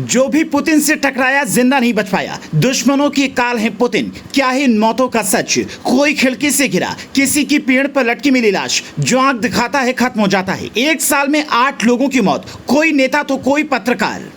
जो भी पुतिन से टकराया जिंदा नहीं बच पाया। दुश्मनों की काल है पुतिन। क्या है इन मौतों का सच? कोई खिड़की से गिरा, किसी की पेड़ पर लटकी मिली लाश, जो आंख दिखाता है खत्म हो जाता है। एक साल में 8 लोगों की मौत, कोई नेता तो कोई पत्रकार।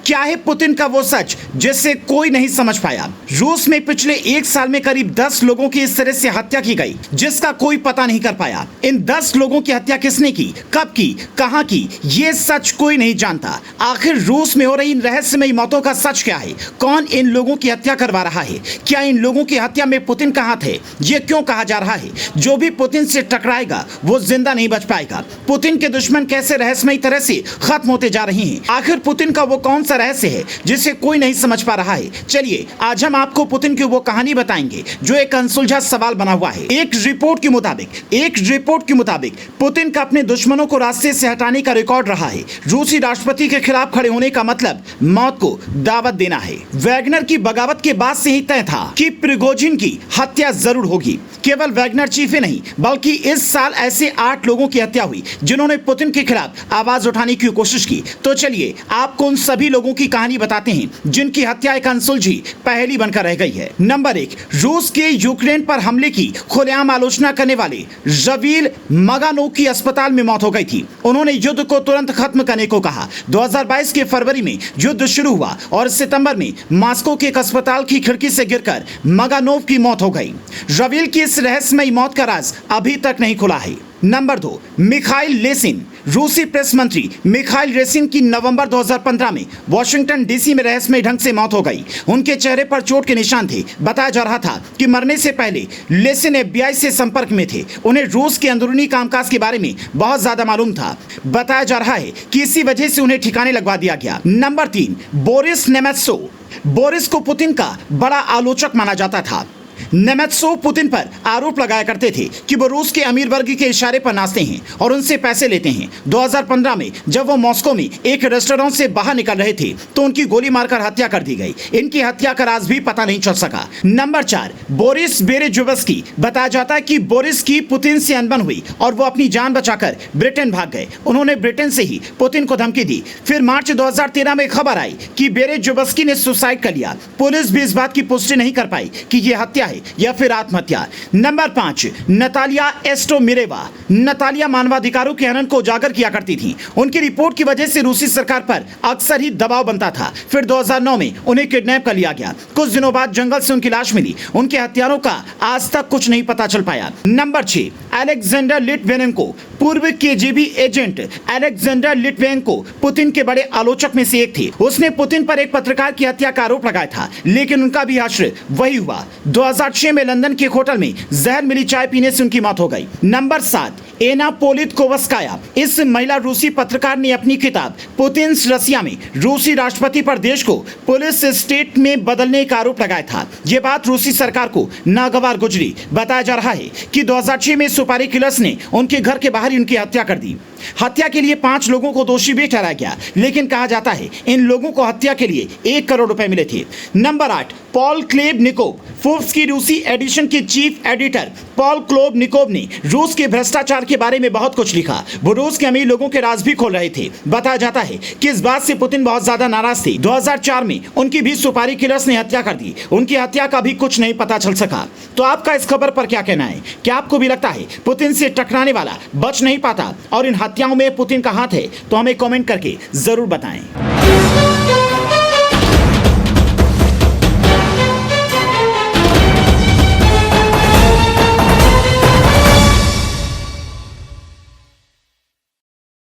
क्या है पुतिन का वो सच जिसे कोई नहीं समझ पाया? रूस में पिछले 1 साल में करीब 10 लोगों की इस तरह से हत्या की गई जिसका कोई पता नहीं कर पाया। इन 10 लोगों की हत्या किसने की, कब की, कहां की, ये सच कोई नहीं जानता। आखिर रूस में हो रही इन रहस्यमयी मौतों का सच क्या है? कौन इन लोगों की हत्या करवा रहा है? क्या इन लोगों की हत्या में पुतिन का हाथ है? ये क्यों कहा जा रहा है जो भी पुतिन से टकराएगा वो जिंदा नहीं बच पाएगा? पुतिन के दुश्मन कैसे रहस्यमयी तरह से खत्म होते जा रहे हैं? आखिर पुतिन वो कौन सा रहस्य है जिसे कोई नहीं समझ पा रहा है? चलिए आज हम आपको पुतिन की वो कहानी बताएंगे जो एक अनसुलझा सवाल बना हुआ है। एक रिपोर्ट के मुताबिक पुतिन का अपने दुश्मनों को रास्ते से हटाने का रिकॉर्ड रहा है। रूसी राष्ट्रपति के खिलाफ खड़े होने का मतलब मौत को दावत देना है। वैगनर की बगावत के बाद से ही तय था कि प्रिगोजिन की हत्या जरूर होगी। केवल वैगनर चीफ ही नहीं बल्कि इस साल ऐसे 8 लोगों की हत्या हुई जिन्होंने पुतिन के खिलाफ आवाज उठाने की कोशिश की। तो चलिए आपको उन सभी लोगों की कहानी बताते हैं जिनकी हत्या एक अनसुलझी पहेली बनकर रह गई है। नंबर 1, रूस के यूक्रेन पर हमले की खुलेआम आलोचना करने वाले रवील मगानोव की अस्पताल में मौत हो गई थी। उन्होंने युद्ध को तुरंत खत्म करने को कहा। 2022 के फरवरी में युद्ध शुरू हुआ और सितंबर में मॉस्को के एक अस्पताल की खिड़की से गिरकर मगानोव की मौत हो गई। रवील की इस रहस्यमयी मौत का राज अभी तक नहीं खुला है। Number 2, Mikhail Lesin. रूसी प्रेस मंत्री मिखाइल लेसिन की नवंबर 2015 में वॉशिंगटन डीसी में रहस्यमय ढंग से मौत हो गई। उनके चेहरे पर चोट के निशान थे। बताया जा रहा था कि मरने से पहले लेसिन FBI से संपर्क में थे। उन्हें रूस के अंदरूनी कामकाज के बारे में बहुत ज्यादा मालूम था। बताया जा रहा है कि इसी वजह से उन्हें ठिकाने लगवा दिया गया। Number 3, Boris नेमेत्सोव। बोरिस को पुतिन का बड़ा आलोचक माना जाता था। नेमेत्सोव पुतिन पर आरोप लगाया करते थे कि वो रूस के अमीर वर्ग के इशारे पर नाचते हैं और उनसे पैसे लेते हैं। 2015 में जब वो मॉस्को में एक रेस्टोरेंट से बाहर निकल रहे थे तो उनकी गोली मारकर हत्या कर दी गई। इनकी हत्या का राज भी पता नहीं चल सका। Number 4, Boris Berezovsky. बताया जाता है कि बोरिस की पुतिन से अनबन हुई और वो अपनी जान बचाकर ब्रिटेन भाग गए। उन्होंने ब्रिटेन से ही पुतिन को धमकी दी। फिर मार्च 2013 में खबर आई कि बेरेजोव्स्की ने सुसाइड कर लिया। पुलिस भी इस बात की पुष्टि नहीं कर पाई कि यह हत्या है या फिर आत्महत्या। Number 5, Natalia एस्टोमिरेवा। नतालिया मानवाधिकारों के हनन को उजागर किया करती थी। उनकी रिपोर्ट की वजह से रूसी सरकार पर अक्सर ही दबाव बनता था। फिर 2009 में उन्हें किडनैप कर लिया गया। कुछ दिनों बाद जंगल से उनकी लाश मिली। उनके हत्यारों का आज तक कुछ नहीं पता चल पाया। Number 6, Alexander Litvinenko. पूर्व KGB agent Alexander Litvinenko Putin के बड़े आलोचक में से एक थे। उसने पुतिन पर एक पत्रकार की हत्या का आरोप लगाया था लेकिन उनका भी हश्र वही हुआ। 2006 में लंदन के एक होटल में जहर मिली चाय पीने से उनकी मौत हो गई। नंबर 7, एना पोलितकोवस्काया। इस महिला रूसी पत्रकार ने अपनी किताब पुतिन रसिया में रूसी राष्ट्रपति पर देश को पुलिस स्टेट में बदलने का आरोप लगाया था। यह बात रूसी सरकार को नागवार गुजरी। बताया जा रहा है कि 2006 में सुपारी किलर्स ने उनके घर के बाहर ही उनकी हत्या कर दी। हत्या के लिए 5 लोगों को दोषी भी ठहराया गया लेकिन कहा जाता है इन लोगों को हत्या के लिए 1 करोड़ रुपए मिले थे। Number 8, Paul क्लेबनिकोव। फोर्ब्स की रूसी एडिशन के चीफ एडिटर पॉल क्लेबनिकोव ने रूस के भ्रष्टाचार के बारे में बहुत कुछ लिखा। वो रूस के अमीर लोगों के राज भी खोल रहे थे। बताया जाता है कि इस बात से पुतिन बहुत ज्यादा नाराज थे। 2004 में उनकी भी सुपारी किलर्स ने हत्या कर दी। उनकी हत्या का भी कुछ नहीं पता चल सका। तो आपका इस खबर पर क्या कहना है? क्या आपको भी लगता है पुतिन से टकराने वाला बच नहीं पाता और इन हत्याओं में पुतिन का हाथ है? तो हमें कमेंट करके जरूर बताएं।